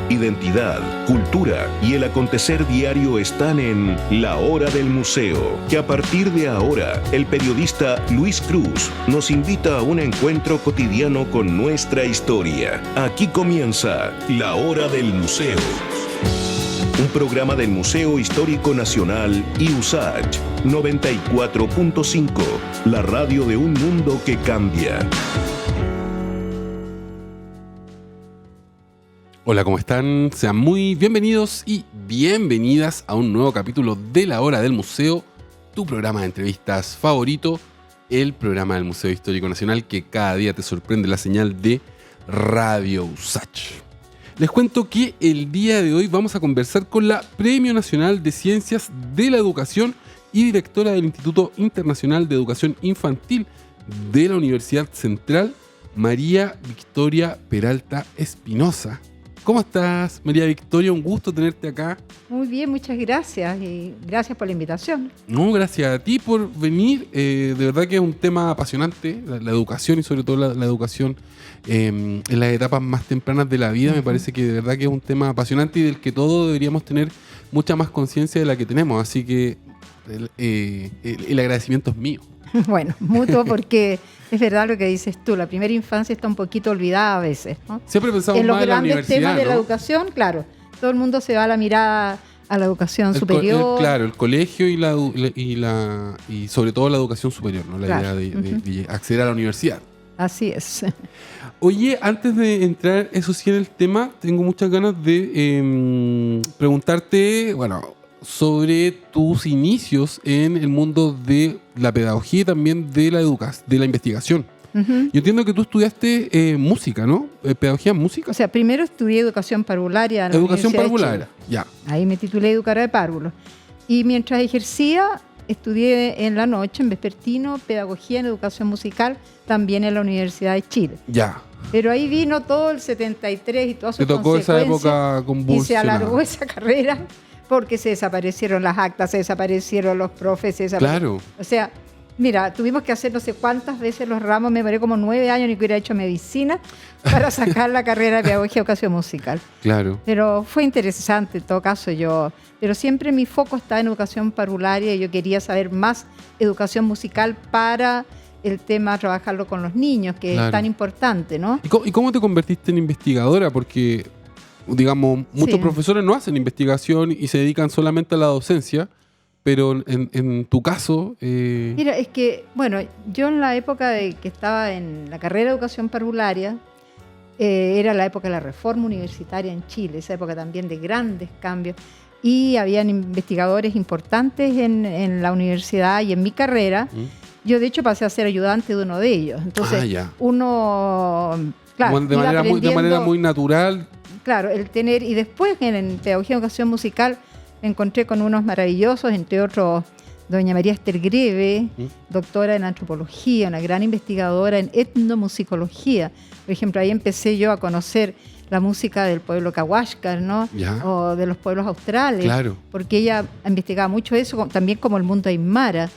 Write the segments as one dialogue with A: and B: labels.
A: identidad, cultura y el acontecer diario están en La Hora del Museo, que a partir de ahora el periodista Luis Cruz nos invita a un encuentro cotidiano con nuestra historia. Aquí comienza La Hora del Museo. Un programa del Museo Histórico Nacional y USACH 94.5, la radio de un mundo que cambia.
B: Hola, ¿cómo están? Sean muy bienvenidos y bienvenidas a un nuevo capítulo de La Hora del Museo, tu programa de entrevistas favorito, el programa del Museo Histórico Nacional que cada día te sorprende la señal de Radio USACH. Les cuento que el día de hoy vamos a conversar con la Premio Nacional de Ciencias de la Educación y directora del Instituto Internacional de Educación Infantil de la Universidad Central, María Victoria Peralta Espinosa. ¿Cómo estás, María Victoria? Un gusto tenerte acá.
C: Muy bien, muchas gracias y gracias por la invitación.
B: No, gracias a ti por venir. De verdad que es un tema apasionante, la educación y sobre todo la educación en las etapas más tempranas de la vida. Me parece que de verdad que es un tema apasionante y del que todos deberíamos tener mucha más conciencia de la que tenemos. Así que el agradecimiento es mío.
C: Bueno, mutuo, porque es verdad lo que dices tú, la primera infancia está un poquito olvidada a veces, ¿no?
B: Siempre pensamos más en la universidad,
C: en los grandes temas de
B: ¿no?
C: la educación, claro, todo el mundo se va a la mirada a la educación superior.
B: Claro, el colegio y sobre todo la educación superior, ¿no? La
C: Claro.
B: idea de acceder a la universidad.
C: Así es.
B: Oye, antes de entrar, eso sí, en el tema, tengo muchas ganas de preguntarte, sobre tus inicios en el mundo de la pedagogía y también de la investigación.
C: Uh-huh.
B: Yo entiendo que tú estudiaste música, ¿no? ¿Pedagogía en música?
C: O sea, primero estudié educación parvularia en la
B: Educación
C: Universidad de
B: parvularia,
C: Chile.
B: ya.
C: Ahí me titulé educadora de párvulos. Y mientras ejercía, estudié en la noche, en vespertino, pedagogía en educación musical, también en la Universidad de Chile.
B: Ya.
C: Pero ahí vino todo el 73 y todas sus
B: Te tocó esa
C: consecuencias,
B: época convulsionada.
C: y se alargó esa carrera porque se desaparecieron las actas, se desaparecieron los profes,
B: Claro.
C: O sea, mira, tuvimos que hacer no sé cuántas veces los ramos, me demoré como 9 años ni que hubiera hecho medicina para sacar la carrera de pedagogía y educación musical.
B: Claro.
C: Pero fue interesante en todo caso pero siempre mi foco está en educación parvularia y yo quería saber más educación musical para el tema, trabajarlo con los niños, que
B: Claro.
C: es tan importante, ¿no?
B: ¿Y cómo te convertiste en investigadora? Porque, digamos, muchos
C: Sí.
B: profesores no hacen investigación y se dedican solamente a la docencia, pero en tu caso...
C: Mira, es que, bueno, yo en la época de que estaba en la carrera de educación parvularia, era la época de la reforma universitaria en Chile, esa época también de grandes cambios, y habían investigadores importantes en la universidad y en mi carrera. Yo, de hecho, pasé a ser ayudante de uno de ellos. Entonces,
B: ya.
C: uno, claro,
B: de
C: iba
B: manera
C: aprendiendo,
B: muy natural.
C: claro, el tener, y después en pedagogía y educación musical me encontré con unos maravillosos, entre otros, doña María Esther Greve, doctora en antropología, una gran investigadora en etnomusicología. Por ejemplo, ahí empecé yo a conocer la música del pueblo Cahuáscar, ¿no?
B: Ya.
C: O de los pueblos australes,
B: Claro.
C: porque ella investigaba mucho eso, también como el mundo aymara.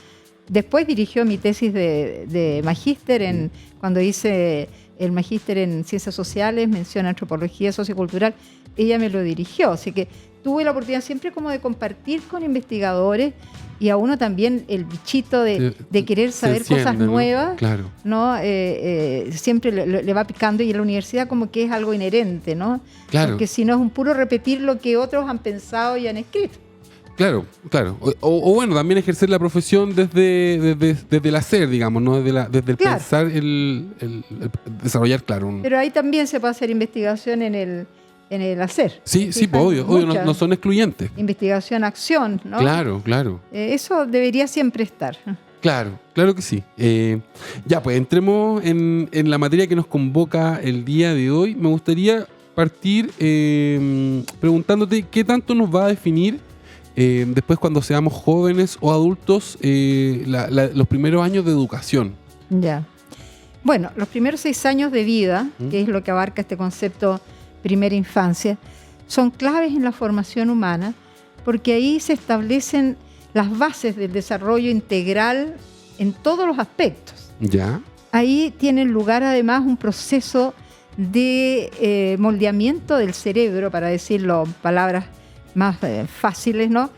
C: Después dirigió mi tesis de magíster cuando hice el magíster en Ciencias Sociales, mención Antropología Sociocultural, ella me lo dirigió, así que tuve la oportunidad siempre como de compartir con investigadores y a uno también el bichito de querer saber cosas nuevas,
B: Claro.
C: ¿no? Siempre le va picando y en la universidad como que es algo inherente, ¿no?
B: Claro.
C: Porque si no es un puro repetir lo que otros han pensado y han escrito.
B: Claro. O bueno, también ejercer la profesión desde el hacer, digamos, ¿no? Desde el
C: Claro.
B: pensar, el desarrollar, claro.
C: Pero ahí también se puede hacer investigación en el hacer.
B: Sí, pues, obvio, no son excluyentes.
C: Investigación, acción, ¿no?
B: Claro.
C: Eso debería siempre estar.
B: Claro que sí. Ya, pues entremos en la materia que nos convoca el día de hoy. Me gustaría partir preguntándote qué tanto nos va a definir después cuando seamos jóvenes o adultos los primeros años de educación.
C: Ya. Bueno, los primeros 6 años de vida, que es lo que abarca este concepto primera infancia, son claves en la formación humana porque ahí se establecen las bases del desarrollo integral en todos los aspectos.
B: ¿Ya?
C: Ahí tiene lugar además un proceso de moldeamiento del cerebro, para decirlo en palabras más fáciles, ¿no?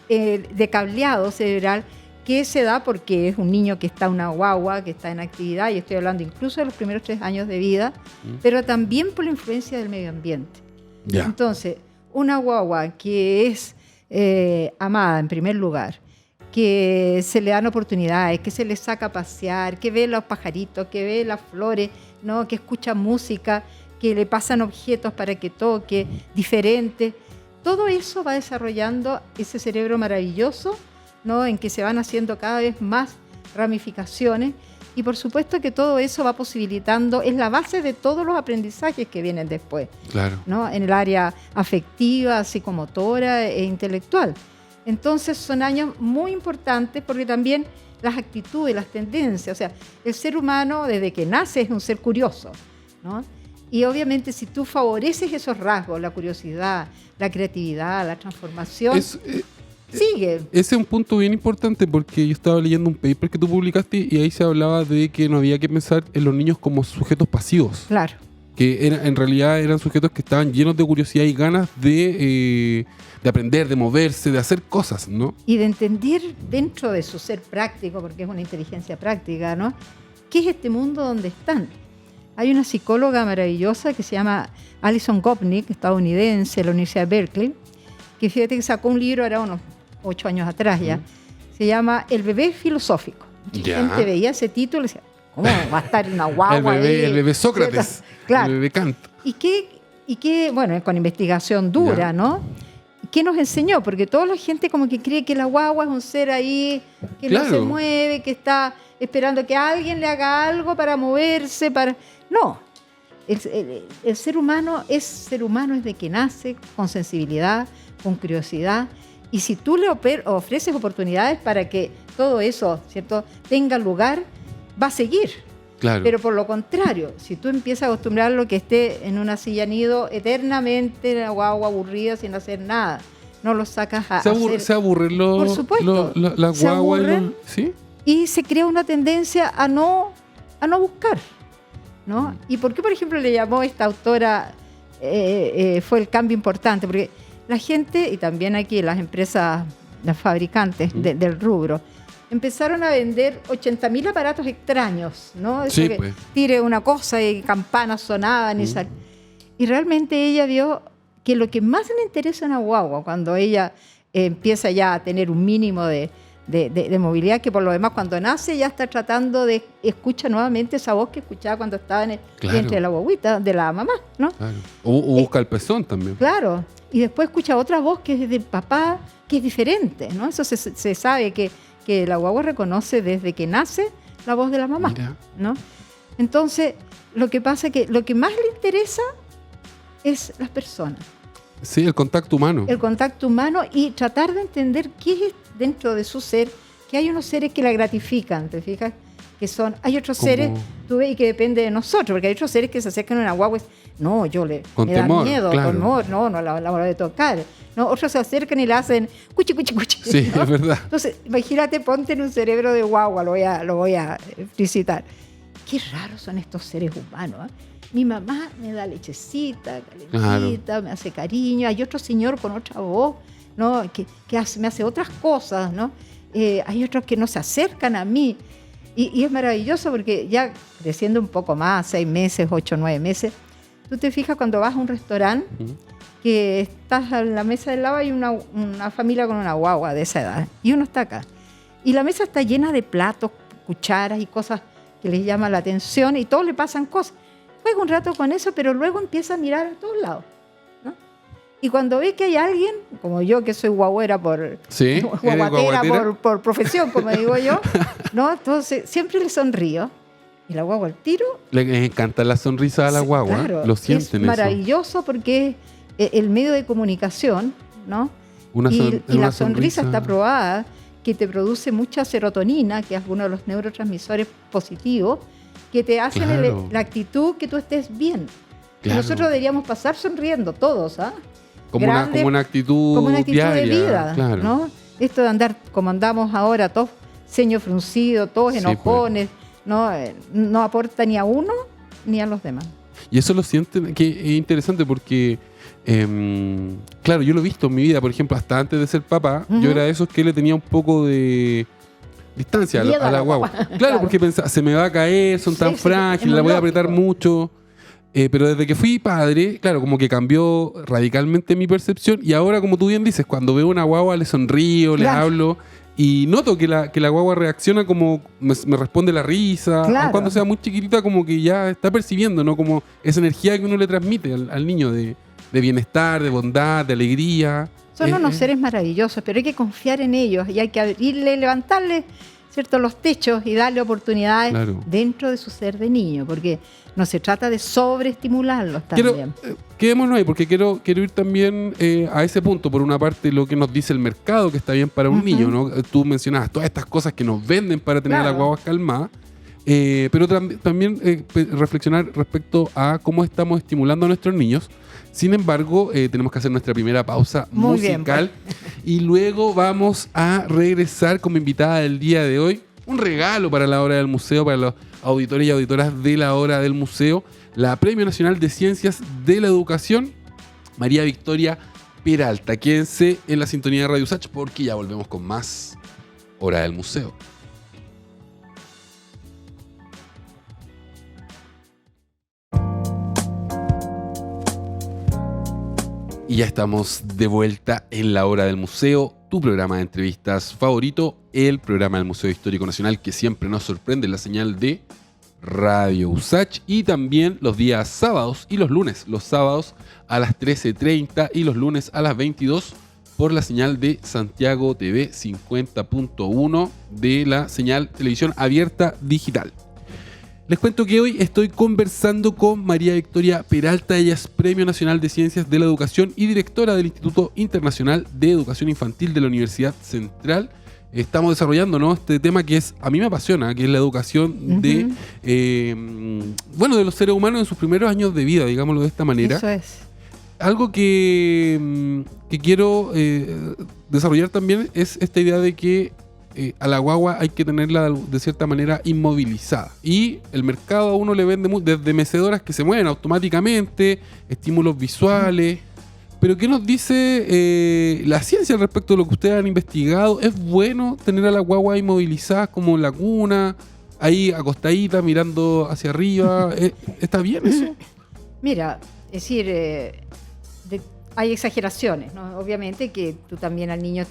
C: De cableado cerebral, que se da porque es un niño que está una guagua, que está en actividad, y estoy hablando incluso de los primeros 3 años de vida, pero también por la influencia del medio ambiente.
B: Ya.
C: Entonces, una guagua que es amada en primer lugar, que se le dan oportunidades, que se le saca a pasear, que ve los pajaritos, que ve las flores, ¿no? Que escucha música, que le pasan objetos para que toque, diferentes. Todo eso va desarrollando ese cerebro maravilloso, ¿no? En que se van haciendo cada vez más ramificaciones, y por supuesto que todo eso va posibilitando, es la base de todos los aprendizajes que vienen después,
B: Claro.
C: ¿no? En el área afectiva, psicomotora e intelectual. Entonces son años muy importantes porque también las actitudes, las tendencias, o sea, el ser humano desde que nace es un ser curioso, ¿no? Y obviamente si tú favoreces esos rasgos, la curiosidad, la creatividad, la transformación, sigue.
B: Ese es un punto bien importante porque yo estaba leyendo un paper que tú publicaste y ahí se hablaba de que no había que pensar en los niños como sujetos pasivos.
C: Claro.
B: Que en realidad eran sujetos que estaban llenos de curiosidad y ganas de aprender, de moverse, de hacer cosas, ¿no?
C: Y de entender dentro de su ser práctico, porque es una inteligencia práctica, ¿no? ¿Qué es este mundo donde están? Hay una psicóloga maravillosa que se llama Alison Gopnik, estadounidense, de la Universidad de Berkeley, que fíjate que sacó un libro ahora unos 8 años atrás ya, se llama El bebé filosófico.
B: Ya.
C: La gente veía ese título y decía, ¿cómo va a estar una guagua ahí?
B: El bebé Sócrates,
C: Claro.
B: el bebé Kant.
C: Y qué, bueno, con investigación dura,
B: Ya.
C: ¿no? ¿Qué nos enseñó? Porque toda la gente como que cree que la guagua es un ser ahí que no se
B: Claro.
C: mueve, que está esperando que alguien le haga algo para moverse, para... No, el ser humano es ser humano desde que nace, con sensibilidad, con curiosidad, y si tú le ofreces oportunidades para que todo eso, ¿cierto?, tenga lugar, va a seguir.
B: Claro.
C: Pero por lo contrario, si tú empiezas a acostumbrarlo que esté en una silla nido eternamente, la guagua aburrida sin hacer nada, no lo sacas a hacer...
B: Se aburren
C: Por supuesto.
B: las
C: Se
B: guaguas.
C: aburren.
B: ¿Sí?
C: Y se crea una tendencia a no buscar, ¿no? ¿Y por qué, por ejemplo, le llamó esta autora, fue el cambio importante? Porque la gente, y también aquí las empresas, las fabricantes del rubro, empezaron a vender 80.000 aparatos extraños, ¿no? Eso
B: Sí,
C: que
B: pues.
C: tire una cosa y campanas sonaban y realmente ella vio que lo que más le interesa a una guagua cuando ella empieza ya a tener un mínimo de movilidad, que por lo demás cuando nace ya está tratando de escuchar nuevamente esa voz que escuchaba cuando estaba en el
B: Claro.
C: vientre de la guaguita, de la mamá, ¿no?
B: Claro. O busca el pezón también.
C: Claro, y después escucha otra voz que es del papá, que es diferente, ¿no? Eso se sabe que la guagua reconoce desde que nace la voz de la mamá,
B: Mira.
C: ¿no? Entonces, lo que pasa es que lo que más le interesa es las personas,
B: Sí, el contacto humano.
C: el contacto humano y tratar de entender qué es dentro de su ser, que hay unos seres que la gratifican, ¿te fijas? Hay otros
B: Como-
C: seres, tú ves, y que depende de nosotros, porque hay otros seres que se acercan a una guagua y dicen, no,
B: Con
C: me da
B: temor,
C: miedo,
B: claro.
C: con temor, no la voy a tocar. No, otros se acercan y le hacen cuchi, cuchi, cuchi.
B: Sí,
C: ¿no?
B: es verdad.
C: Entonces, imagínate, ponte en un cerebro de guagua, lo voy a explicitar. Qué raros son estos seres humanos, ¿eh? Mi mamá me da lechecita, calentita, me hace cariño. Hay otro señor con otra voz, ¿no? que me hace otras cosas, ¿no? Hay otros que no se acercan a mí. Y es maravilloso porque ya creciendo un poco más, 6 meses, 8, 9 meses, tú te fijas cuando vas a un restaurante que estás en la mesa del lado y una familia con una guagua de esa edad y uno está acá. Y la mesa está llena de platos, cucharas y cosas que les llama la atención y todos le pasan cosas. Juega un rato con eso, pero luego empieza a mirar a todos lados, ¿no? Y cuando ve que hay alguien, como yo que soy guagüera
B: Sí, ¿eres
C: guaguatera
B: guaguatera?
C: por profesión, como digo yo, ¿no? Entonces siempre le sonrío y la guagua al tiro.
B: Les encanta la sonrisa a la
C: Sí,
B: guagua.
C: claro,
B: Lo sienten
C: es maravilloso porque es el medio de comunicación, ¿no? Y la sonrisa está probada que te produce mucha serotonina, que es uno de los neurotransmisores positivos, que te hacen
B: Claro.
C: la actitud que tú estés bien.
B: Claro.
C: Nosotros deberíamos pasar sonriendo todos, ¿ah?
B: Como una actitud
C: como una actitud
B: diaria,
C: de vida,
B: claro.
C: ¿no? Esto de andar como andamos ahora, todos ceño fruncido, todos
B: Sí,
C: enojones, no aporta ni a uno ni a los demás.
B: Y eso lo sienten, que es interesante porque, claro, yo lo he visto en mi vida, por ejemplo, hasta antes de ser papá, yo era de esos que le tenía un poco de distancia a la guagua. Claro, porque pensaba, se me va a caer, son tan frágiles, la voy a apretar mucho. Pero desde que fui padre, claro, como que cambió radicalmente mi percepción. Y ahora, como tú bien dices, cuando veo una guagua le sonrío, le hablo. Y noto que la guagua reacciona como me responde la risa. Claro. Cuando sea muy chiquitita, como que ya está percibiendo, ¿no? Como esa energía que uno le transmite al niño de bienestar, de bondad, de alegría.
C: Son unos seres maravillosos, pero hay que confiar en ellos y hay que abrirle, levantarle, ¿cierto?, los techos y darle oportunidades dentro de su ser de niño, porque no se trata de sobreestimularlos también.
B: Quedémonos ahí, porque quiero ir también a ese punto. Por una parte, lo que nos dice el mercado, que está bien para un niño, ¿no? Tú mencionabas todas estas cosas que nos venden para tener a las guaguas calmadas, pero también reflexionar respecto a cómo estamos estimulando a nuestros niños. Sin embargo, tenemos que hacer nuestra primera pausa musical y luego vamos a regresar como invitada del día de hoy. Un regalo para la Hora del Museo, para los auditores y auditoras de la Hora del Museo, la Premio Nacional de Ciencias de la Educación, María Victoria Peralta. Quédense en la sintonía de Radio USACH porque ya volvemos con más Hora del Museo. Y ya estamos de vuelta en la Hora del Museo, tu programa de entrevistas favorito, el programa del Museo Histórico Nacional que siempre nos sorprende en la señal de Radio USACH y también los días sábados y los lunes. Los sábados a las 13:30 y los lunes a las 22 por la señal de Santiago TV 50.1 de la señal televisión abierta digital. Les cuento que hoy estoy conversando con María Victoria Peralta. Ella es Premio Nacional de Ciencias de la Educación y directora del Instituto Internacional de Educación Infantil de la Universidad Central. Estamos desarrollando, ¿no?, este tema que a mí me apasiona, que es la educación de los seres humanos en sus primeros años de vida, digámoslo de esta manera.
C: Eso es.
B: Algo que quiero desarrollar también es esta idea de que a la guagua hay que tenerla de cierta manera inmovilizada. Y el mercado a uno le vende desde mecedoras que se mueven automáticamente, estímulos visuales. Pero ¿qué nos dice la ciencia al respecto de lo que ustedes han investigado? ¿Es bueno tener a la guagua inmovilizada como en la cuna, ahí acostadita, mirando hacia arriba? ¿Está bien eso?
C: Mira, es decir, hay exageraciones, ¿no? Obviamente que tú también al niño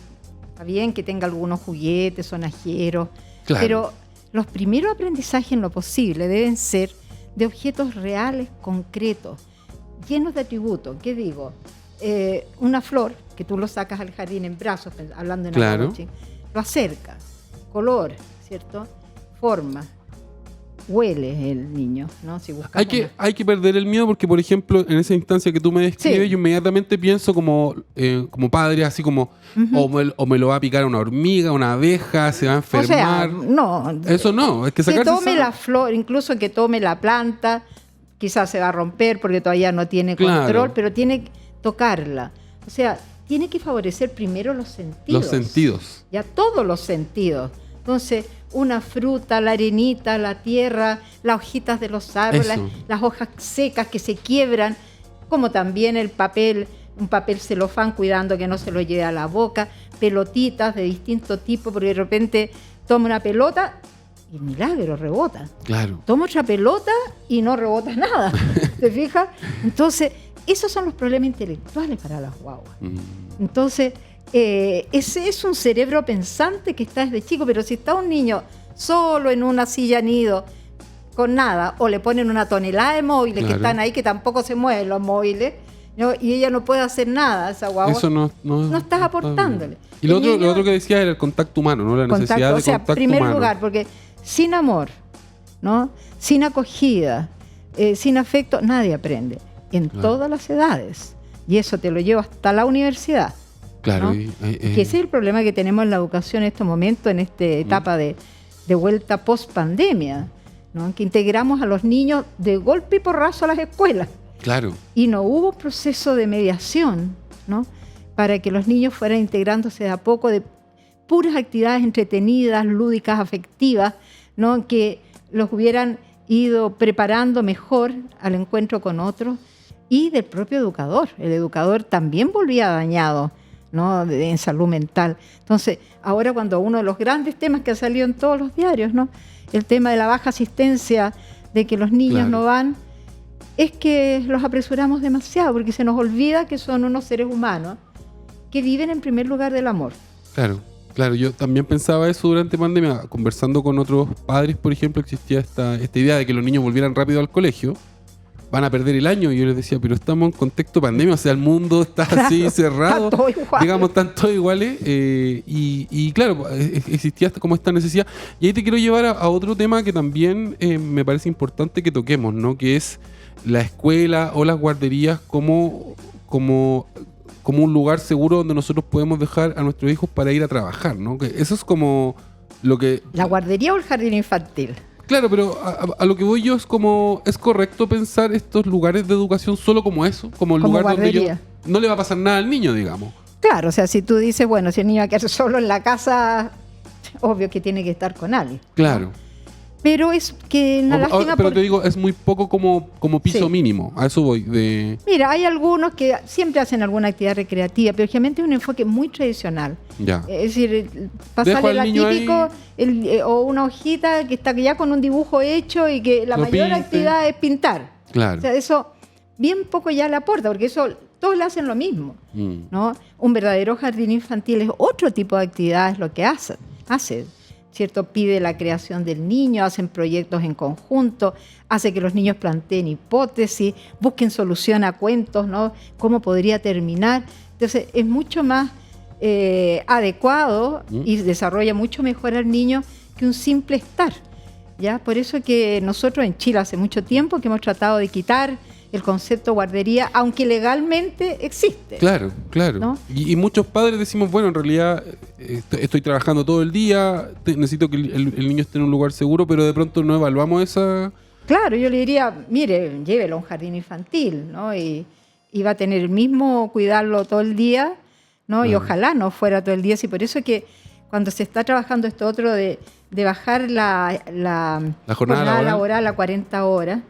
C: está bien que tenga algunos juguetes, sonajeros, pero los primeros aprendizajes en lo posible deben ser de objetos reales, concretos, llenos de atributos. ¿Qué digo? Una flor, que tú lo sacas al jardín en brazos, hablando en la noche, lo acercas, color, ¿cierto? Forma, huele el niño, ¿no? Si
B: hay que perder el miedo porque, por ejemplo, en esa instancia que tú me describes, yo inmediatamente pienso como padre, así como o me lo va a picar una hormiga, una abeja, se va a enfermar.
C: O sea, no.
B: Eso no, es que sacarse...
C: Que tome la flor, incluso que tome la planta, quizás se va a romper porque todavía no tiene control, pero tiene que tocarla. O sea, tiene que favorecer primero los sentidos.
B: Los sentidos.
C: Ya todos los sentidos. Entonces, una fruta, la arenita, la tierra, las hojitas de los árboles, las hojas secas que se quiebran, como también el papel, un papel celofán, cuidando que no se lo lleve a la boca, pelotitas de distinto tipo, porque de repente toma una pelota y milagro, rebota.
B: Claro.
C: Toma otra pelota y no rebota nada. ¿Te fijas? Entonces, esos son los problemas intelectuales para las guaguas. Entonces, ese es un cerebro pensante que está desde chico, pero si está un niño solo en una silla nido, con nada, o le ponen una tonelada de móviles que están ahí, que tampoco se mueven los móviles, ¿no? Y ella no puede hacer nada, esa guagua.
B: Eso no
C: estás aportándole.
B: Y lo otro que decía era el contacto humano, ¿no? La necesidad de contacto humano. En primer lugar,
C: porque sin amor, ¿no?, sin acogida, sin afecto, nadie aprende. En todas las edades. Y eso te lo llevo hasta la universidad.
B: Claro.
C: ¿no? Que ese es el problema que tenemos en la educación en este momento, en esta etapa de vuelta post-pandemia, ¿no? Que integramos a los niños de golpe y porrazo a las escuelas.
B: Claro.
C: Y no hubo un proceso de mediación, ¿no?, para que los niños fueran integrándose de a poco de puras actividades entretenidas, lúdicas, afectivas, ¿no?, que los hubieran ido preparando mejor al encuentro con otros y del propio educador. El educador también volvía dañado, ¿no? En salud mental. Entonces, ahora cuando uno de los grandes temas que ha salido en todos los diarios, ¿no? El tema de la baja asistencia, de que los niños no van, es que los apresuramos demasiado, porque se nos olvida que son unos seres humanos que viven en primer lugar del amor.
B: Claro, yo también pensaba eso durante pandemia, conversando con otros padres, por ejemplo, existía esta idea de que los niños volvieran rápido al colegio, van a perder el año, y yo les decía, pero estamos en contexto de pandemia, o sea, el mundo está así cerrado, digamos, están todos iguales, y claro, existía como esta necesidad, y ahí te quiero llevar a otro tema que también me parece importante que toquemos, ¿no? Que es la escuela o las guarderías como un lugar seguro donde nosotros podemos dejar a nuestros hijos para ir a trabajar, ¿no? Que eso es como lo que...
C: ¿La guardería o el jardín infantil?
B: Claro, pero a lo que voy yo es como... ¿Es correcto pensar estos lugares de educación solo como eso? Como el lugar
C: guardería,
B: donde no le va a pasar nada al niño, digamos.
C: Claro, o sea, si tú dices, bueno, si el niño va a quedar solo en la casa, obvio que tiene que estar con alguien, ¿no?
B: Claro.
C: Pero es que una lástima.
B: Pero te digo, es muy poco como piso mínimo. A eso voy.
C: Mira, hay algunos que siempre hacen alguna actividad recreativa, pero generalmente es un enfoque muy tradicional.
B: Ya.
C: Es decir, pasarle la típico o una hojita que está ya con un dibujo hecho y que la mayor actividad es pintar.
B: Claro.
C: O sea, eso bien poco ya le aporta, porque eso todos le hacen lo mismo, ¿no? Un verdadero jardín infantil es otro tipo de actividad, es lo que hace. ¿Cierto? Pide la creación del niño, hacen proyectos en conjunto, hace que los niños planteen hipótesis, busquen solución a cuentos, ¿no? ¿Cómo podría terminar? Entonces, es mucho más adecuado y desarrolla mucho mejor al niño que un simple estar, ¿ya? Por eso que nosotros en Chile hace mucho tiempo que hemos tratado de quitar el concepto guardería, aunque legalmente existe.
B: Claro.
C: ¿No?
B: Y muchos padres decimos, bueno, en realidad estoy trabajando todo el día, necesito que el niño esté en un lugar seguro, pero de pronto no evaluamos esa...
C: Claro, yo le diría, mire, llévelo a un jardín infantil, ¿no? Y va a tener el mismo cuidarlo todo el día, ¿no? Y ojalá no fuera todo el día. Sí, por eso es que cuando se está trabajando esto otro de bajar la jornada laboral a 40 horas,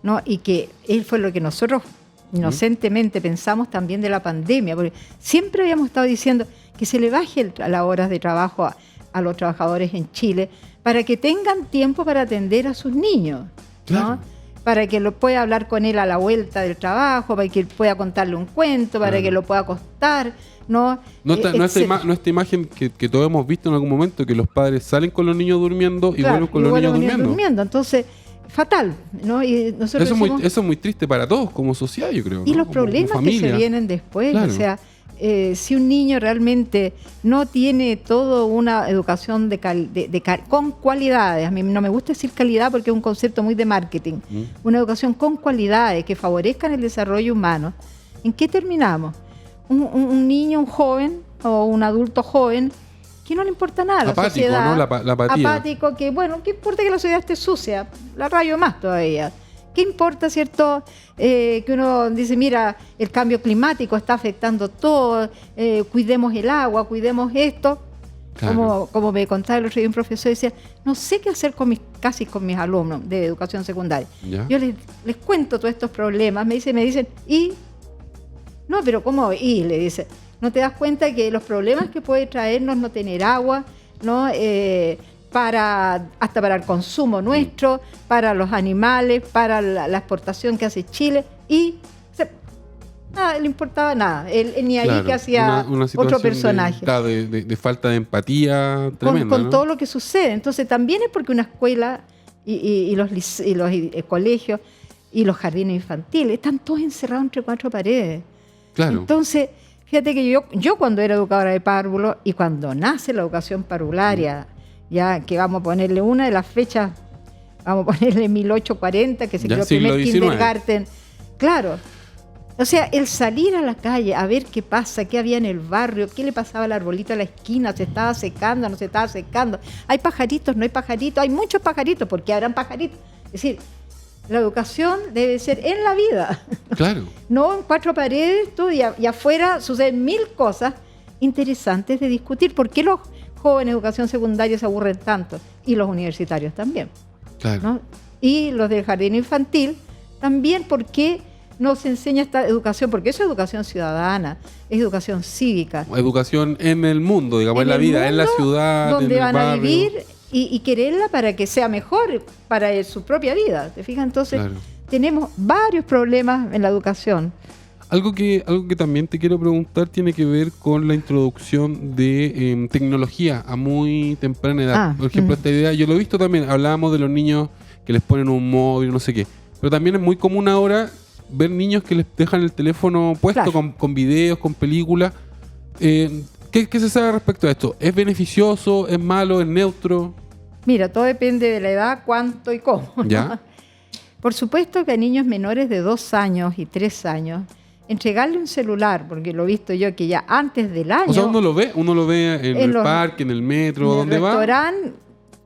C: ¿no? Y que fue lo que nosotros inocentemente pensamos también de la pandemia, porque siempre habíamos estado diciendo que se le baje las horas de trabajo a los trabajadores en Chile para que tengan tiempo para atender a sus niños, ¿no? Claro. Para que lo pueda hablar con él a la vuelta del trabajo, para que él pueda contarle un cuento, para que lo pueda acostar, ¿no? No
B: esta imagen que todos hemos visto en algún momento, que los padres salen con los niños durmiendo y vuelven con los niños durmiendo.
C: Entonces, fatal, ¿no? Y nosotros
B: eso es muy triste para todos como sociedad, yo creo.
C: Y los problemas que se vienen después, claro. O sea, si un niño realmente no tiene toda una educación con cualidades, a mí no me gusta decir calidad porque es un concepto muy de marketing, una educación con cualidades que favorezcan el desarrollo humano, ¿en qué terminamos? Un niño, un joven o un adulto joven que no le importa nada, la sociedad,
B: ¿no? La apatía.
C: Apático, que bueno, ¿qué importa que la sociedad esté sucia? La rayo más todavía. ¿Qué importa, cierto? Que uno dice, mira, el cambio climático está afectando todo, cuidemos el agua, cuidemos esto. Claro. Como me contaba el otro día un profesor, decía, no sé qué hacer con mis alumnos de educación secundaria. ¿Ya? Yo les cuento todos estos problemas, me dicen, ¿y? No, pero ¿cómo? Y le dice, ¿no te das cuenta que los problemas que puede traernos no tener agua, ¿no? Hasta para el consumo nuestro, para los animales, para la exportación que hace Chile, y nada, le importaba nada, él ni ahí que hacía una otro personaje.
B: De falta de empatía tremenda,
C: con
B: ¿no?
C: todo lo que sucede. Entonces también es porque una escuela y los colegios y los jardines infantiles están todos encerrados entre cuatro paredes.
B: Claro.
C: Entonces, fíjate que yo cuando era educadora de párvulos y cuando nace la educación parvularia, ya que vamos a ponerle una de las fechas, vamos a ponerle 1840, que se creó el primer kindergarten. Claro. O sea, el salir a la calle a ver qué pasa, qué había en el barrio, qué le pasaba al arbolito a la esquina, se estaba secando, no se estaba secando. Hay pajaritos, no hay pajaritos, hay muchos pajaritos, porque habrán pajaritos. Es decir, la educación debe ser en la vida.
B: Claro.
C: No en cuatro paredes, y afuera suceden mil cosas interesantes de discutir. ¿Por qué los jóvenes de educación secundaria se aburren tanto? Y los universitarios también.
B: Claro.
C: ¿No? y los del jardín infantil también, porque no se enseña esta educación, porque eso es educación ciudadana, es educación cívica.
B: Educación en el mundo, digamos, en la vida, en la ciudad,
C: donde
B: en el
C: van
B: barrio.
C: a vivir y quererla para que sea mejor para su propia vida. ¿Te fijas? Entonces,
B: Claro.
C: tenemos varios problemas en la educación.
B: Algo que también te quiero preguntar tiene que ver con la introducción de tecnología a muy temprana edad. Por ejemplo, esta idea, yo lo he visto también, hablábamos de los niños que les ponen un móvil, no sé qué, pero también es muy común ahora ver niños que les dejan el teléfono puesto,
C: Claro.
B: con videos, con películas. ¿Qué se sabe respecto a esto? ¿Es beneficioso? ¿Es malo? ¿Es neutro?
C: Mira, todo depende de la edad, cuánto y cómo, ¿no?
B: ¿Ya?
C: Por supuesto que a niños menores de 2 años y 3 años, entregarle un celular, porque lo he visto yo que ya antes del año...
B: O sea, uno lo ve en el parque, en el metro,
C: en
B: donde
C: el
B: va.
C: restaurante,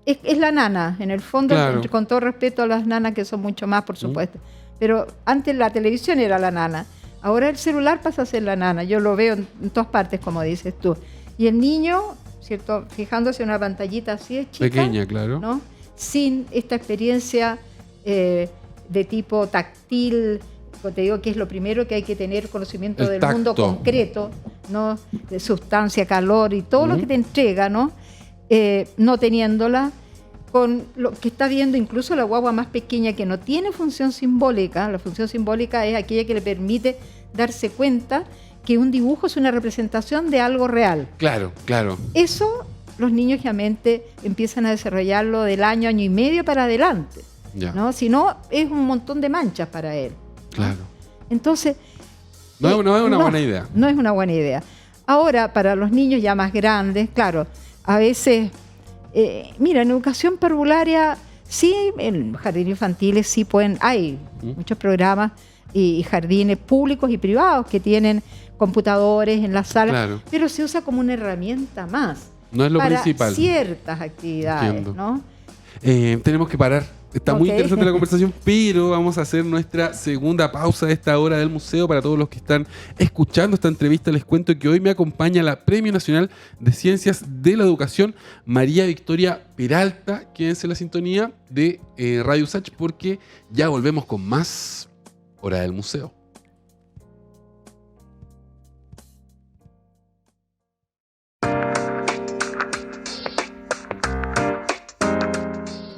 C: es la nana, en el fondo,
B: Claro.
C: con todo respeto a las nanas que son mucho más, por supuesto. Pero antes la televisión era la nana, ahora el celular pasa a ser la nana. Yo lo veo en todas partes, como dices tú. Y el niño, ¿cierto? Fijándose en una pantallita así de chica,
B: Pequeña, claro.
C: ¿no? Sin esta experiencia de tipo táctil, te digo que es lo primero que hay que tener, conocimiento
B: El
C: del
B: tacto.
C: mundo concreto, ¿no? De sustancia, calor y todo lo que te entrega, ¿no? No teniéndola, con lo que está viendo incluso la guagua más pequeña que no tiene función simbólica. La función simbólica es aquella que le permite darse cuenta que un dibujo es una representación de algo real.
B: Claro, claro.
C: Eso los niños realmente empiezan a desarrollarlo del año y medio para adelante,
B: Ya.
C: ¿no? Si no, es un montón de manchas para él.
B: Claro.
C: Entonces...
B: No es una buena idea.
C: No es una buena idea. Ahora, para los niños ya más grandes, claro, a veces... mira, en educación parvularia, sí, en jardines infantiles sí hay muchos programas y jardines públicos y privados que tienen computadores en la sala,
B: Claro.
C: pero se usa como una herramienta más.
B: No es lo
C: para
B: principal.
C: ciertas actividades,
B: Entiendo.
C: ¿no?
B: Tenemos que parar. Está muy
C: Ok.
B: interesante la conversación, pero vamos a hacer nuestra segunda pausa de esta hora del museo. Para todos los que están escuchando esta entrevista, les cuento que hoy me acompaña la Premio Nacional de Ciencias de la Educación, María Victoria Peralta. Quédense en la sintonía de Radio USACH porque ya volvemos con más Hora del Museo.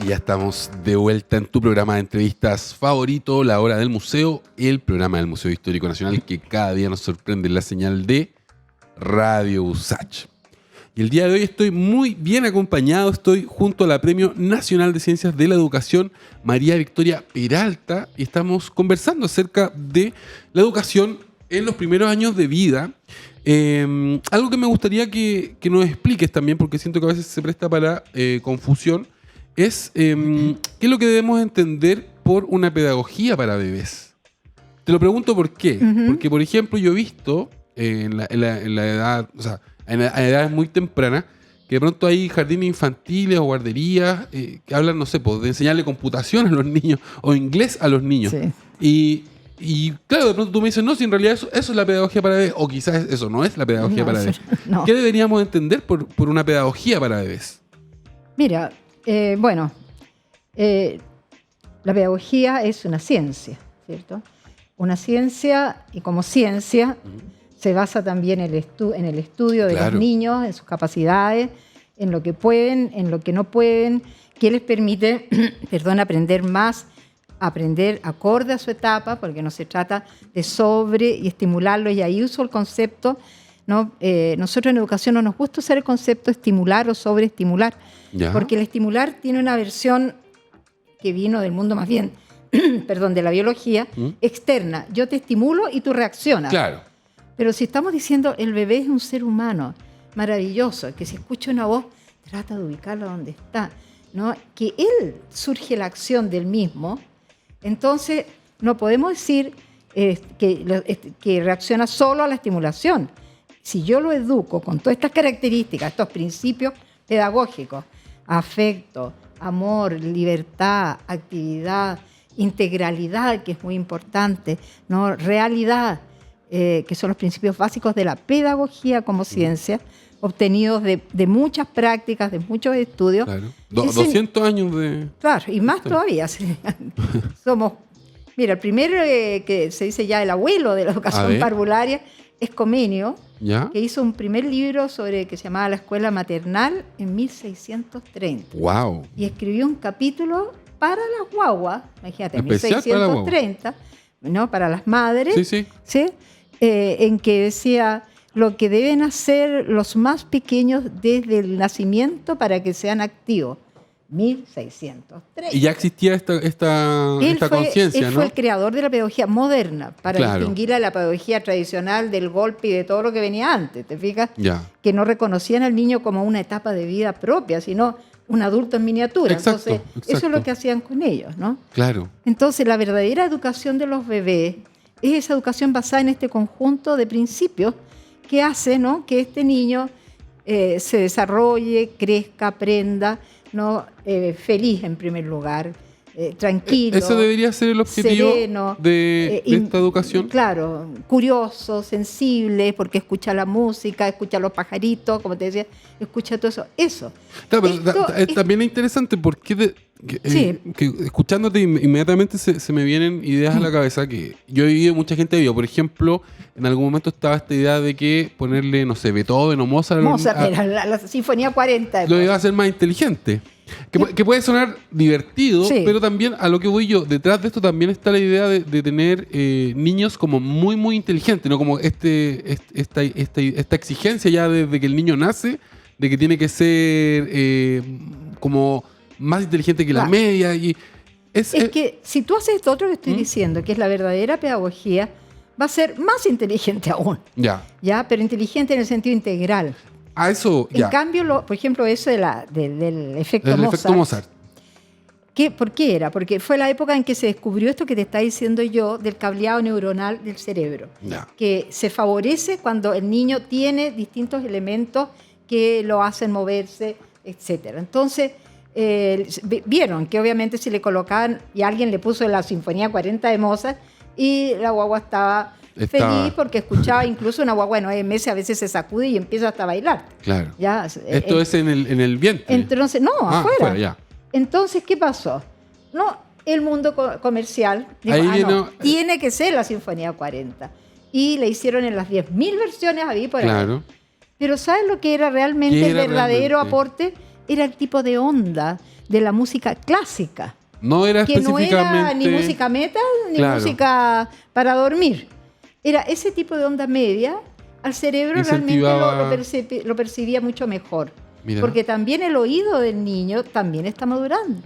B: Y ya estamos de vuelta en tu programa de entrevistas favorito, La Hora del Museo, el programa del Museo Histórico Nacional que cada día nos sorprende en la señal de Radio USACH. Y el día de hoy estoy muy bien acompañado, estoy junto a la Premio Nacional de Ciencias de la Educación, María Victoria Peralta, y estamos conversando acerca de la educación en los primeros años de vida. Algo que me gustaría que nos expliques también, porque siento que a veces se presta para confusión, es qué es lo que debemos entender por una pedagogía para bebés. Te lo pregunto por qué. Porque, por ejemplo, yo he visto en la edad, o sea, a edades muy tempranas, que de pronto hay jardines infantiles o guarderías que hablan, no sé, pues, de enseñarle computación a los niños o inglés a los niños.
C: Sí.
B: Y claro, de pronto tú me dices, no, si en realidad eso es la pedagogía para bebés, o quizás eso no es la pedagogía
C: No,
B: para bebés.
C: no.
B: ¿Qué deberíamos entender por una pedagogía para bebés?
C: Mira, la pedagogía es una ciencia, ¿cierto? Una ciencia, y como ciencia se basa también en el estudio de
B: Claro.
C: los niños, en sus capacidades, en lo que pueden, en lo que no pueden, que les permite, aprender más, aprender acorde a su etapa, porque no se trata de sobre y estimularlo, y ahí uso el concepto, ¿no? Nosotros en educación no nos gusta usar el concepto estimular o sobreestimular,
B: Ya.
C: porque el estimular tiene una versión que vino del mundo más bien, de la biología, externa. Yo te estimulo y tú reaccionas.
B: Claro.
C: Pero si estamos diciendo el bebé es un ser humano maravilloso, que si escucha una voz, trata de ubicarlo donde está, ¿no? Que él surge la acción del mismo, entonces no podemos decir que reacciona solo a la estimulación. Si yo lo educo con todas estas características, estos principios pedagógicos, afecto, amor, libertad, actividad, integralidad, que es muy importante, ¿no? Realidad, que son los principios básicos de la pedagogía como ciencia, obtenidos de muchas prácticas, de muchos estudios.
B: Claro. 200 años de...
C: Claro, y más todavía. Somos, mira, el primero que se dice ya el abuelo de la educación parvularia es Comenio,
B: ¿ya?
C: Que hizo un primer libro que se llamaba La Escuela Maternal en 1630.
B: ¡Wow!
C: Y escribió un capítulo para las guaguas, imagínate, en
B: Especial
C: 1630, ¿no? Para las madres,
B: sí.
C: En que decía lo que deben hacer los más pequeños desde el nacimiento para que sean activos. 1630.
B: Y ya existía esta conciencia, ¿no?
C: Él fue el creador de la pedagogía moderna para
B: Claro.
C: distinguir a la pedagogía tradicional del golpe y de todo lo que venía antes, ¿te fijas?
B: Ya.
C: Que no reconocían al niño como una etapa de vida propia, sino un adulto en miniatura.
B: Exacto,
C: Entonces, eso es lo que hacían con ellos, ¿no?
B: Claro.
C: Entonces, la verdadera educación de los bebés es esa educación basada en este conjunto de principios que hace, ¿no?, que este niño se desarrolle, crezca, aprenda, ¿no? Feliz en primer lugar, tranquilo.
B: Eso debería ser el objetivo
C: sereno,
B: de esta educación.
C: Claro, curioso, sensible, porque escucha la música, escucha los pajaritos, como te decía, escucha todo eso. Eso.
B: Claro, pero también es interesante porque
C: Sí.
B: que escuchándote inmediatamente se me vienen ideas a la cabeza que yo he vivido, mucha gente ha vivido. Por ejemplo, en algún momento estaba esta idea de que ponerle, no sé, Beethoven o Mozart
C: era la Sinfonía 40.
B: lo iba a hacer más inteligente. Que puede sonar divertido,
C: Sí.
B: pero también a lo que voy yo, detrás de esto también está la idea de tener niños como muy, muy inteligentes, ¿no? Como esta exigencia ya desde que el niño nace, de que tiene que ser como más inteligente que la media. Y es
C: que si tú haces esto otro que estoy diciendo, que es la verdadera pedagogía, va a ser más inteligente aún. Ya, pero inteligente en el sentido integral.
B: A eso, ya.
C: En cambio, por ejemplo, eso del efecto Mozart. ¿Por qué era? Porque fue la época en que se descubrió esto que te está diciendo yo del cableado neuronal del cerebro.
B: Ya.
C: Que se favorece cuando el niño tiene distintos elementos que lo hacen moverse, etc. Entonces, vieron que obviamente si le colocaban y alguien le puso la Sinfonía 40 de Mozart y la guagua estaba feliz porque escuchaba, incluso una guagua de 9 meses a veces se sacude y empieza hasta a bailar.
B: Claro.
C: ¿Ya?
B: Esto es en el vientre.
C: Entonces, no, afuera.
B: Ya.
C: Entonces, ¿qué pasó? No, el mundo comercial dijo, no, tiene que ser la Sinfonía 40. Y le hicieron en las 10.000 versiones a por
B: claro.
C: ahí. Pero ¿sabes lo que era realmente el verdadero aporte? Era el tipo de onda de la música clásica.
B: No era
C: que no era ni música metal ni música para dormir. Era ese tipo de onda media. Al cerebro realmente lo percibía mucho mejor.
B: Mira.
C: Porque también el oído del niño también está madurando.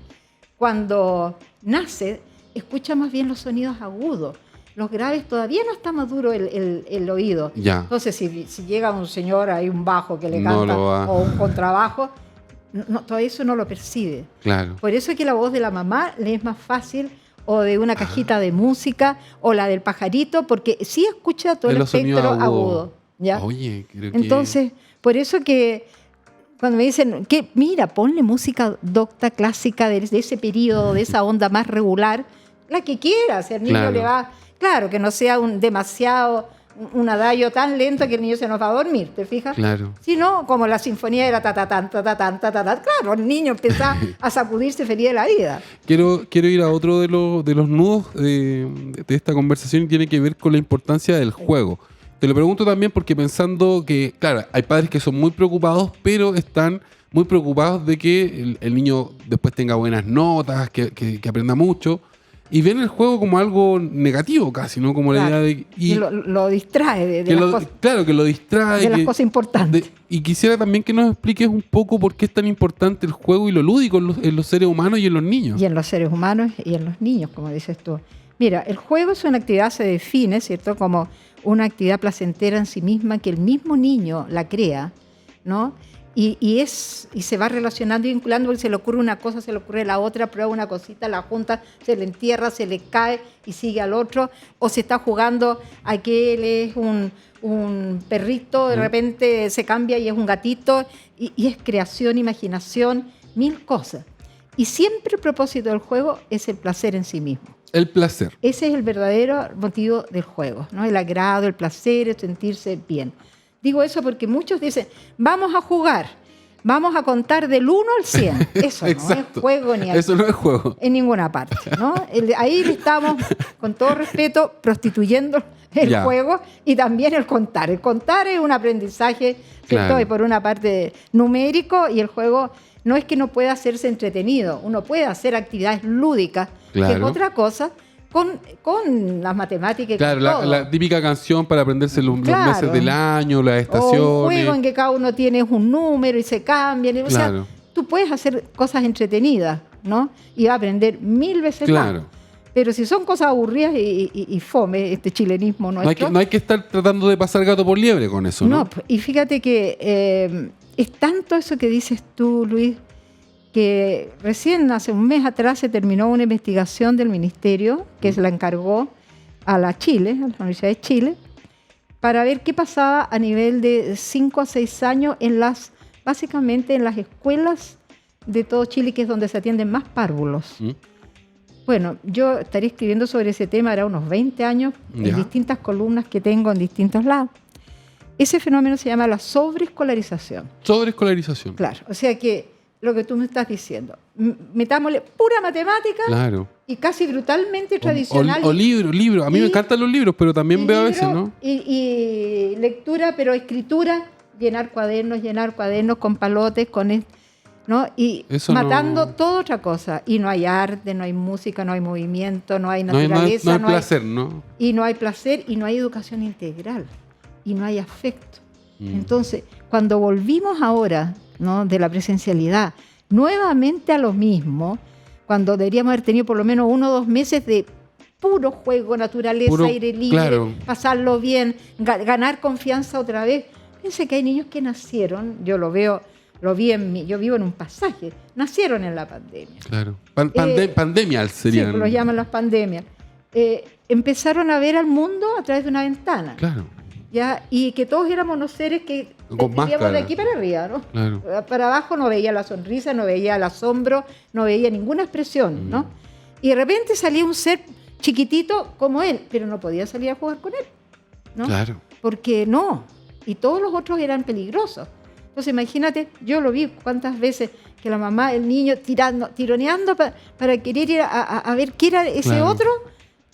C: Cuando nace, escucha más bien los sonidos agudos. Los graves todavía no está maduro el oído.
B: Ya.
C: Entonces, si llega un señor, hay un bajo que le canta o un contrabajo, todo eso no lo percibe.
B: Claro.
C: Por eso es que la voz de la mamá le es más fácil, o de una cajita de música, o la del pajarito, porque sí escucha todo el espectro agudo. ¿Ya?
B: Oye, creo que...
C: Entonces, por eso que cuando me dicen, mira, ponle música docta, clásica de ese periodo, de esa onda más regular, la que quieras, el niño le va... Claro, que no sea un adagio tan lento que el niño se nos va a dormir, ¿te fijas?
B: Claro.
C: Si no, como la sinfonía era ta-ta-tan, ta-ta-tan, ta-ta-tan, claro, el niño empieza a sacudirse feliz de la vida.
B: Quiero ir a otro de los nudos de esta conversación y tiene que ver con la importancia del juego. Te lo pregunto también porque pensando que, claro, hay padres que son muy preocupados, pero están muy preocupados de que el niño después tenga buenas notas, que aprenda mucho. Y ven el juego como algo negativo casi, ¿no? Como la idea de...
C: Y lo distrae de las cosas.
B: Claro, que lo distrae.
C: De las cosas importantes.
B: Y quisiera también que nos expliques un poco por qué es tan importante el juego y lo lúdico en los seres humanos y en los niños.
C: Y en los seres humanos y en los niños, como dices tú. Mira, el juego es una actividad, se define, ¿cierto? Como una actividad placentera en sí misma, que el mismo niño la crea, ¿no? Y se va relacionando y vinculando, porque se le ocurre una cosa, se le ocurre la otra, prueba una cosita, la junta, se le entierra, se le cae y sigue al otro, o se está jugando a que él es un perrito, de repente se cambia y es un gatito, y es creación, imaginación, mil cosas. Y siempre el propósito del juego es el placer en sí mismo.
B: El placer.
C: Ese es el verdadero motivo del juego, ¿no? El agrado, el placer, el sentirse bien. Digo eso porque muchos dicen, vamos a jugar, vamos a contar del 1 al 100. Eso no es juego ni
B: eso no es juego.
C: En ninguna parte, ¿no? Ahí le estamos, con todo respeto, prostituyendo el juego y también el contar. El contar es un aprendizaje, ¿cierto?
B: Claro.
C: Y por una parte numérico, y el juego no es que no pueda hacerse entretenido, uno puede hacer actividades lúdicas,
B: claro,
C: que es otra cosa, con las matemáticas.
B: Claro, la típica canción para aprenderse los meses del año, las estaciones.
C: O un juego en que cada uno tiene un número y se cambian. O
B: claro,
C: sea, tú puedes hacer cosas entretenidas, ¿no? Y vas a aprender 1000 veces
B: claro,
C: más. Pero si son cosas aburridas y fome, este chilenismo nuestro...
B: No hay que estar tratando de pasar gato por liebre con eso, ¿no?
C: No, y fíjate que es tanto eso que dices tú, Luis, que recién hace un mes atrás se terminó una investigación del Ministerio que se la encargó a la Universidad de Chile, para ver qué pasaba a nivel de 5 a 6 años básicamente en las escuelas de todo Chile, que es donde se atienden más párvulos. Bueno, yo estaré escribiendo sobre ese tema hará unos 20 años, en distintas columnas que tengo en distintos lados. Ese fenómeno se llama la sobreescolarización.
B: Sobreescolarización.
C: Claro, o sea que lo que tú me estás diciendo, metámosle pura matemática,
B: claro,
C: y casi brutalmente tradicional.
B: O libro. A mí me encantan los libros, pero también veo a veces, ¿no?
C: Y lectura, pero escritura, llenar cuadernos con palotes, ¿no? Y eso matando toda otra cosa. Y no hay arte, no hay música, no hay movimiento, no hay naturaleza.
B: No hay placer, ¿no?
C: Y no hay placer, y no hay educación integral. Y no hay afecto. Entonces, cuando volvimos ahora, ¿no?, de la presencialidad, nuevamente a lo mismo, cuando deberíamos haber tenido por lo menos 1 o 2 meses de puro juego, naturaleza, aire libre, claro, pasarlo bien, ganar confianza otra vez. Fíjense que hay niños que nacieron, yo lo vi yo vivo en un pasaje, nacieron en la pandemia.
B: Claro, pandemia serían.
C: Sí, lo llaman las pandemias. Empezaron a ver al mundo a través de una ventana.
B: Claro.
C: ¿Ya? Y que todos éramos unos seres que vivíamos de aquí para arriba, ¿no?
B: Claro.
C: Para abajo no veía la sonrisa, no veía el asombro, no veía ninguna expresión, ¿no? Y de repente salía un ser chiquitito como él, pero no podía salir a jugar con él, ¿no? Claro. Porque no, y todos los otros eran peligrosos. Entonces imagínate, yo lo vi cuántas veces que la mamá, el niño tironeando para querer ir a ver qué era ese otro,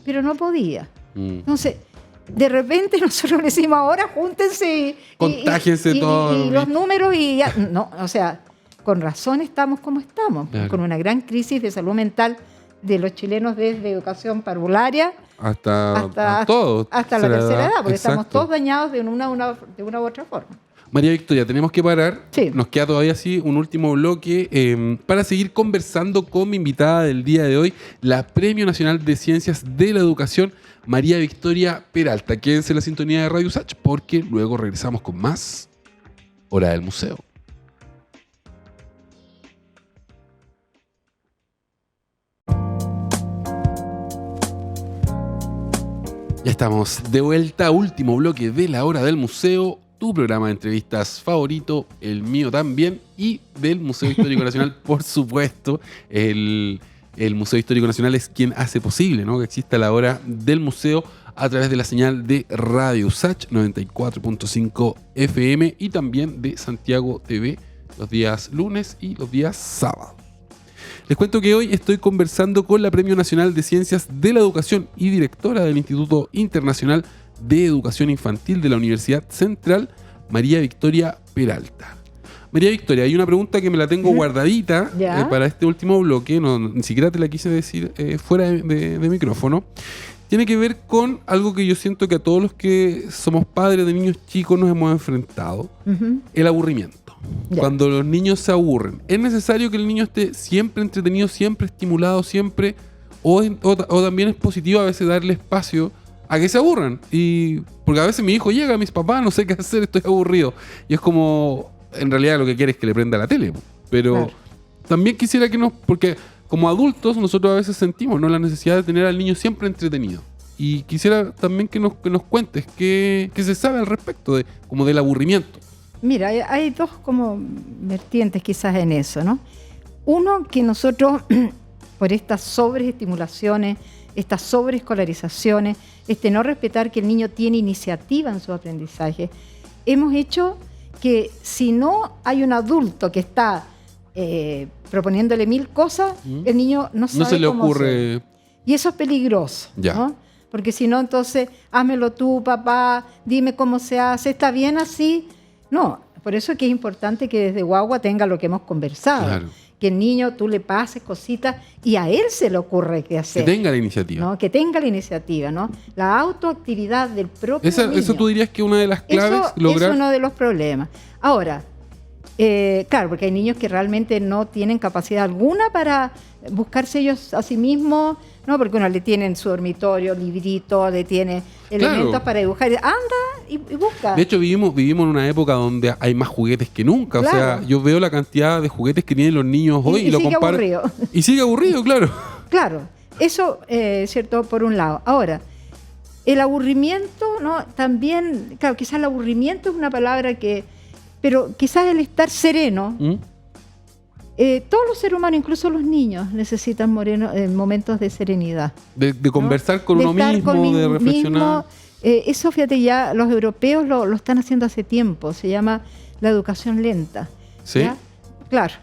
C: pero no podía. Entonces, de repente nosotros le decimos ahora júntense
B: contágiense todos
C: y los números y ya. No, o sea, con razón estamos como estamos, claro, con una gran crisis de salud mental de los chilenos desde educación parvularia hasta la tercera edad, porque estamos todos dañados de una u otra forma.
B: María Victoria, tenemos que parar.
C: Sí.
B: Nos queda todavía así un último bloque para seguir conversando con mi invitada del día de hoy, la Premio Nacional de Ciencias de la Educación, María Victoria Peralta. Quédense en la sintonía de Radio USACH porque luego regresamos con más Hora del Museo. Ya estamos de vuelta, último bloque de la Hora del Museo, tu programa de entrevistas favorito, el mío también, y del Museo Histórico Nacional, por supuesto. El Museo Histórico Nacional es quien hace posible, ¿no?, que exista la Hora del Museo a través de la señal de Radio USACH 94.5 FM y también de Santiago TV los días lunes y los días sábados. Les cuento que hoy estoy conversando con la Premio Nacional de Ciencias de la Educación y directora del Instituto Internacional de Educación Infantil de la Universidad Central, María Victoria Peralta. María Victoria, hay una pregunta que me la tengo guardadita para este último bloque, ni siquiera te la quise decir fuera de micrófono. Tiene que ver con algo que yo siento que a todos los que somos padres de niños chicos nos hemos enfrentado, el aburrimiento. Cuando los niños se aburren, ¿es necesario que el niño esté siempre entretenido, siempre estimulado, siempre? O también es positivo a veces darle espacio a que se aburran? Porque a veces mi hijo llega, mis papás, no sé qué hacer, estoy aburrido. Y es como, en realidad lo que quiere es que le prenda la tele. Pero también quisiera porque como adultos nosotros a veces sentimos, ¿no?, la necesidad de tener al niño siempre entretenido. Y quisiera también que nos cuentes qué se sabe al respecto como del aburrimiento.
C: Mira, hay dos como vertientes quizás en eso, ¿no? Uno, que nosotros, por estas sobreestimulaciones estas sobreescolarizaciones, no respetar que el niño tiene iniciativa en su aprendizaje, hemos hecho que si no hay un adulto que está proponiéndole 1000 cosas, el niño no sabe
B: no se le
C: cómo
B: ocurre.
C: hacer. Y eso es peligroso,
B: Ya.
C: ¿no? Porque si no, entonces, házmelo tú, papá, dime cómo se hace, ¿está bien así? No, por eso es que es importante que desde guagua tenga lo que hemos conversado.
B: Claro.
C: Que el niño tú le pases cositas y a él se le ocurre qué
B: Que
C: hacer.
B: tenga la iniciativa.
C: ¿No? Que tenga la iniciativa, ¿no? La autoactividad del propio niño.
B: Eso tú dirías que es una de las claves, lograr.
C: Es uno de los problemas. Ahora, claro, porque hay niños que realmente no tienen capacidad alguna para buscarse ellos a sí mismos, ¿no? Porque uno le tiene en su dormitorio librito, le tiene elementos
B: Claro.
C: para dibujar. Anda y busca.
B: De hecho, vivimos en una época donde hay más juguetes que nunca.
C: Claro.
B: O sea, yo veo la cantidad de juguetes que tienen los niños hoy y lo
C: sigue
B: comparo.
C: aburrido.
B: Y sigue aburrido, claro.
C: Claro, eso, ¿cierto? Por un lado. Ahora, el aburrimiento, ¿no? También, claro, quizás el aburrimiento es una palabra pero quizás el estar sereno.
B: ¿Mm?
C: Todos los seres humanos, incluso los niños, necesitan momentos de serenidad.
B: De conversar con
C: De
B: uno
C: estar
B: mismo,
C: con
B: de
C: uno
B: reflexionar.
C: mismo. Eso, fíjate, ya los europeos lo están haciendo hace tiempo. Se llama la educación lenta.
B: ¿Sí?
C: ¿Ya? Claro.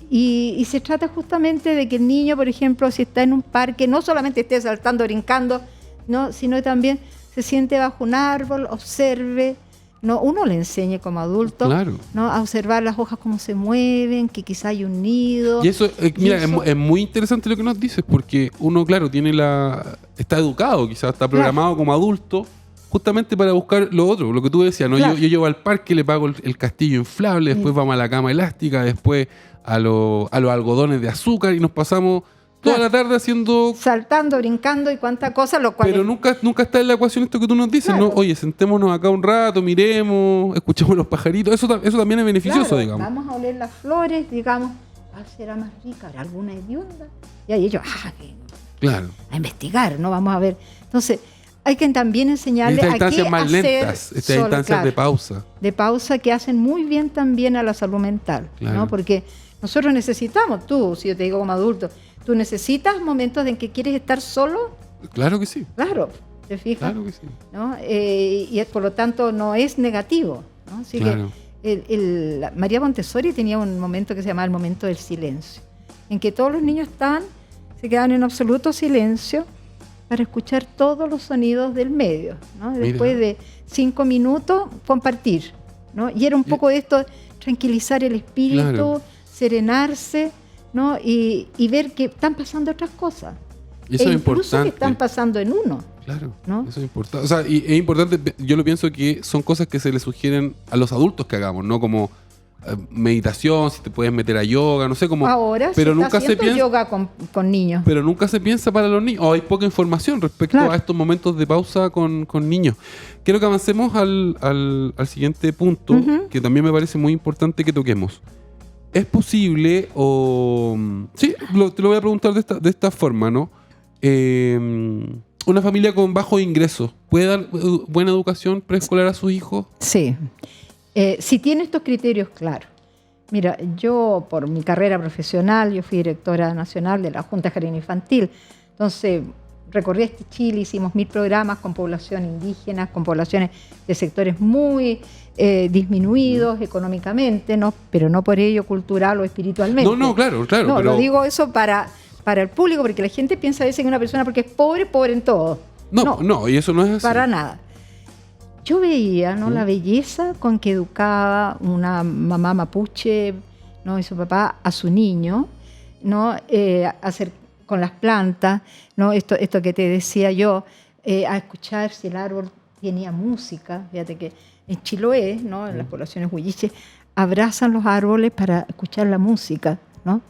C: Y se trata justamente de que el niño, por ejemplo, si está en un parque, no solamente esté saltando, brincando, ¿no? Sino también se siente bajo un árbol, observe, ¿no? Uno le enseñe como adulto,
B: Claro.
C: ¿no? A observar las hojas cómo se mueven, que quizá hay un nido.
B: Y eso, mira,
C: eso-
B: es muy interesante lo que nos dices, porque uno, claro, está educado, quizás está programado como adulto, justamente para buscar lo otro, lo que tú decías, ¿no?
C: Claro.
B: Yo llevo al parque, le pago el castillo inflable, después vamos a la cama elástica, después a los algodones de azúcar y nos pasamos toda
C: Claro.
B: la tarde haciendo.
C: Saltando, brincando y cuánta cosa, lo cual
B: Pero nunca está en la ecuación esto que tú nos dices,
C: Claro.
B: ¿no? Oye, sentémonos acá un rato, miremos, escuchemos los pajaritos. Eso también es beneficioso,
C: claro,
B: digamos.
C: vamos a oler las flores, digamos, será más rica, habrá alguna hedionda. Y ahí ellos,
B: Claro.
C: a investigar, ¿no? Vamos a ver. Entonces, hay que también enseñarle
B: Estas
C: a qué
B: instancias más
C: hacer
B: lentas, estas
C: solo,
B: instancias
C: claro,
B: de pausa.
C: de pausa que hacen muy bien también a la salud mental,
B: Claro.
C: ¿no? Porque nosotros necesitamos, si yo te digo como adulto, tú necesitas momentos en que quieres estar solo,
B: Claro que sí,
C: claro, ¿te fijas?
B: claro que sí.
C: ¿No? Y por lo tanto no es negativo, ¿no? Así
B: Claro.
C: que María Montessori tenía un momento que se llamaba el momento del silencio, en que todos los niños se quedaban en absoluto silencio para escuchar todos los sonidos del medio, ¿no? Después de 5 minutos, compartir, ¿no? Y era un poco de esto, tranquilizar el espíritu,
B: Claro.
C: serenarse, ¿no? Y ver que están pasando otras cosas.
B: Y eso es
C: incluso
B: importante.
C: que están pasando en uno.
B: Claro,
C: ¿no?
B: eso es importante. O sea, y es importante, yo lo pienso que son cosas que se le sugieren a los adultos que hagamos, ¿no? Como meditación, si te puedes meter a yoga, no sé cómo.
C: Ahora
B: pero
C: se
B: nunca
C: está
B: se
C: haciendo
B: piensa,
C: yoga con niños.
B: pero nunca se piensa para los niños. O hay poca información respecto
C: Claro.
B: a estos momentos de pausa con niños. Quiero que avancemos al siguiente punto,
C: Ujú.
B: que también me parece muy importante que toquemos. ¿Es posible o...? Sí, te lo voy a preguntar de esta forma, ¿no? ¿Una familia con bajo ingresos puede dar buena educación preescolar a sus hijos?
C: Sí. Si tiene estos criterios claros. Mira, yo por mi carrera profesional, yo fui directora nacional de la Junta de Jardín Infantil. Entonces, recorrí Chile, hicimos 1000 programas con población indígena, con poblaciones de sectores muy disminuidos económicamente, ¿no? Pero no por ello cultural o espiritualmente.
B: No, claro.
C: No,
B: pero
C: lo digo eso para el público, porque la gente piensa a veces que una persona porque es pobre en todo.
B: No, y eso no es así.
C: Para nada. Yo veía, ¿no? La belleza con que educaba una mamá mapuche, ¿no? Y su papá a su niño, ¿no? Hacer con las plantas, ¿no? Esto que te decía yo, a escuchar si el árbol tenía música. Fíjate que en Chiloé, ¿no? En las poblaciones huilliches, abrazan los árboles para escuchar la música, ¿no?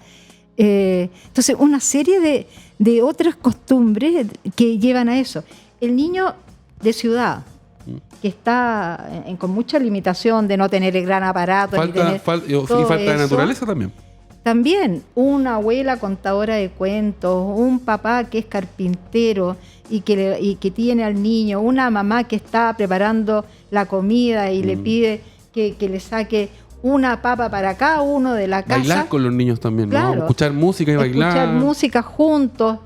C: Entonces, una serie de otras costumbres que llevan a eso. El niño de ciudad, que está con mucha limitación de no tener el gran aparato.
B: Y falta de naturaleza también.
C: También una abuela contadora de cuentos, un papá que es carpintero y que tiene al niño, una mamá que está preparando la comida y le pide que le saque una papa para cada uno de la casa.
B: Bailar con los niños también,
C: Claro.
B: ¿no? Escuchar música y bailar.
C: Escuchar música juntos.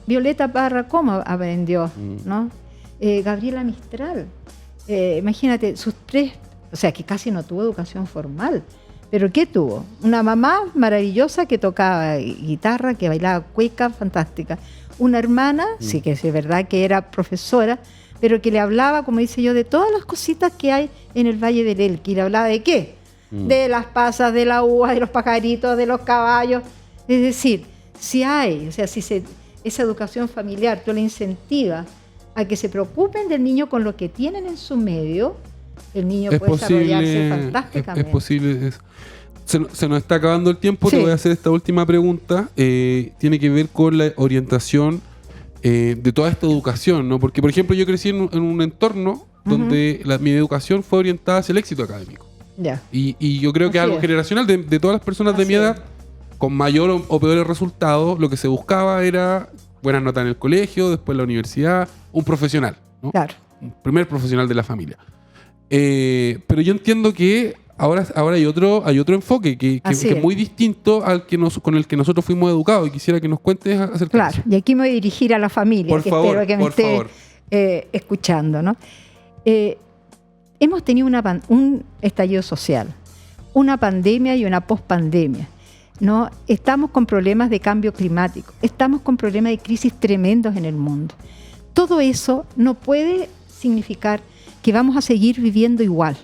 C: Violeta Parra, ¿cómo aprendió? ¿No? Gabriela Mistral, imagínate, sus 3, o sea, que casi no tuvo educación formal, pero ¿qué tuvo? Una mamá maravillosa que tocaba guitarra, que bailaba cueca, fantástica. Una hermana, sí que es verdad que era profesora, pero que le hablaba, como dice yo, de todas las cositas que hay en el Valle del Elqui. ¿Le hablaba de qué? De las pasas, de la uva, de los pajaritos, de los caballos. Es decir, si hay, o sea, esa educación familiar, tú la incentivas a que se preocupen del niño con lo que tienen en su medio, el niño puede desarrollarse fantásticamente.
B: Es posible. Se nos está acabando el tiempo,
C: Sí.
B: Te voy a hacer esta última pregunta. Tiene que ver con la orientación de toda esta educación, ¿no? Porque, por ejemplo, yo crecí en un entorno donde mi educación fue orientada hacia el éxito académico.
C: Ya.
B: Y yo creo que es
C: Así
B: algo
C: es.
B: generacional de todas las personas de
C: Así
B: mi edad,
C: es.
B: con mayor o peores resultados. Lo que se buscaba era buenas notas en el colegio, después en la universidad, un profesional, ¿no?
C: Claro.
B: Un primer profesional de la familia. Pero yo entiendo que ahora hay otro enfoque que es muy distinto al con el que nosotros fuimos educados, y quisiera que nos cuentes acerca de
C: Claro,
B: eso.
C: y aquí me voy a dirigir a la familia,
B: Por
C: que
B: favor,
C: espero que me
B: por
C: esté
B: favor.
C: escuchando, ¿no? Hemos tenido un estallido social, una pandemia y una pospandemia, ¿no? Estamos con problemas de cambio climático, estamos con problemas de crisis tremendos en el mundo. Todo eso no puede significar que vamos a seguir viviendo igual,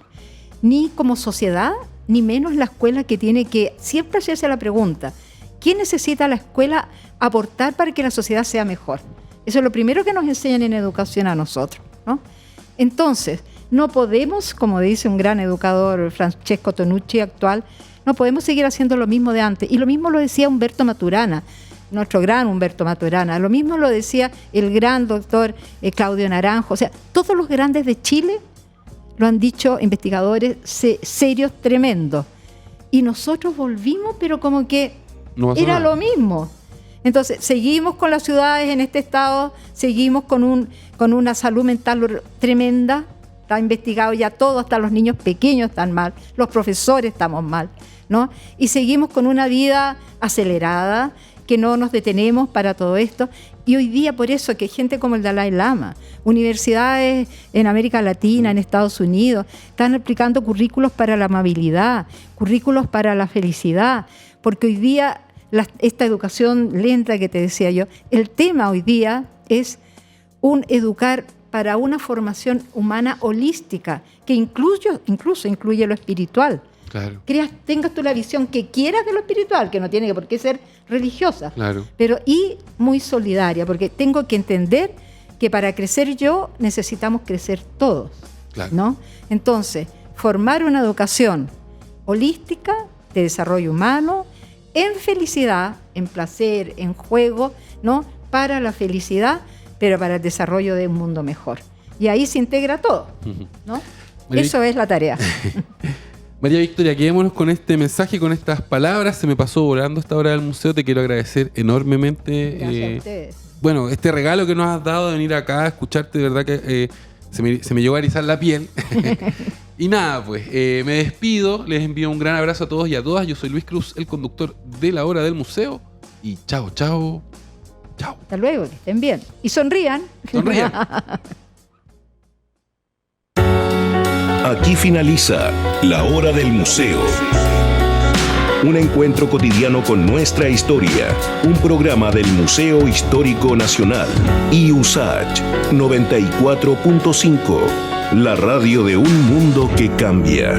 C: ni como sociedad, ni menos la escuela, que tiene que siempre hacerse la pregunta: ¿qué necesita la escuela aportar para que la sociedad sea mejor? Eso es lo primero que nos enseñan en educación a nosotros, ¿no? Entonces, no podemos, como dice un gran educador, Francesco Tonucci, actual, no podemos seguir haciendo lo mismo de antes. Y lo mismo lo decía Humberto Maturana, nuestro gran Humberto Maturana. Lo mismo lo decía el gran doctor Claudio Naranjo. O sea, todos los grandes de Chile lo han dicho, investigadores serios, tremendos. Y nosotros volvimos, pero como que
B: No pasó
C: era
B: nada.
C: lo mismo. Entonces, seguimos con las ciudades en este estado, seguimos con una salud mental tremenda. Está investigado ya todo, hasta los niños pequeños están mal, los profesores estamos mal, ¿no? Y seguimos con una vida acelerada, que no nos detenemos para todo esto. Y hoy día, por eso, que gente como el Dalai Lama, universidades en América Latina, en Estados Unidos, están aplicando currículos para la amabilidad, currículos para la felicidad, porque hoy día esta educación lenta que te decía yo, el tema hoy día es un educar para una formación humana holística, que incluso incluye lo espiritual.
B: Claro.
C: Tengas tú la visión que quieras de lo espiritual, que no tiene por qué ser religiosa,
B: Claro.
C: pero y muy solidaria, porque tengo que entender que para crecer yo necesitamos crecer todos,
B: Claro.
C: ¿no? Entonces, formar una educación holística de desarrollo humano, en felicidad, en placer, en juego, ¿no? Para la felicidad, pero para el desarrollo de un mundo mejor. Y ahí se integra todo, ¿no? Eso es la tarea.
B: María Victoria, quedémonos con este mensaje, con estas palabras. Se me pasó volando esta hora del museo. Te quiero agradecer enormemente.
C: Gracias a ustedes.
B: Bueno, este regalo que nos has dado de venir acá a escucharte, de verdad que se me llegó a erizar la piel. Y nada, pues me despido. Les envío un gran abrazo a todos y a todas. Yo soy Luis Cruz, el conductor de La Hora del Museo. Y chao, chao. Chao.
C: Hasta luego, que estén bien. Y sonrían.
B: Sonrían.
A: Aquí finaliza La Hora del Museo. Un encuentro cotidiano con nuestra historia. Un programa del Museo Histórico Nacional. Y USACH 94.5. La radio de un mundo que cambia.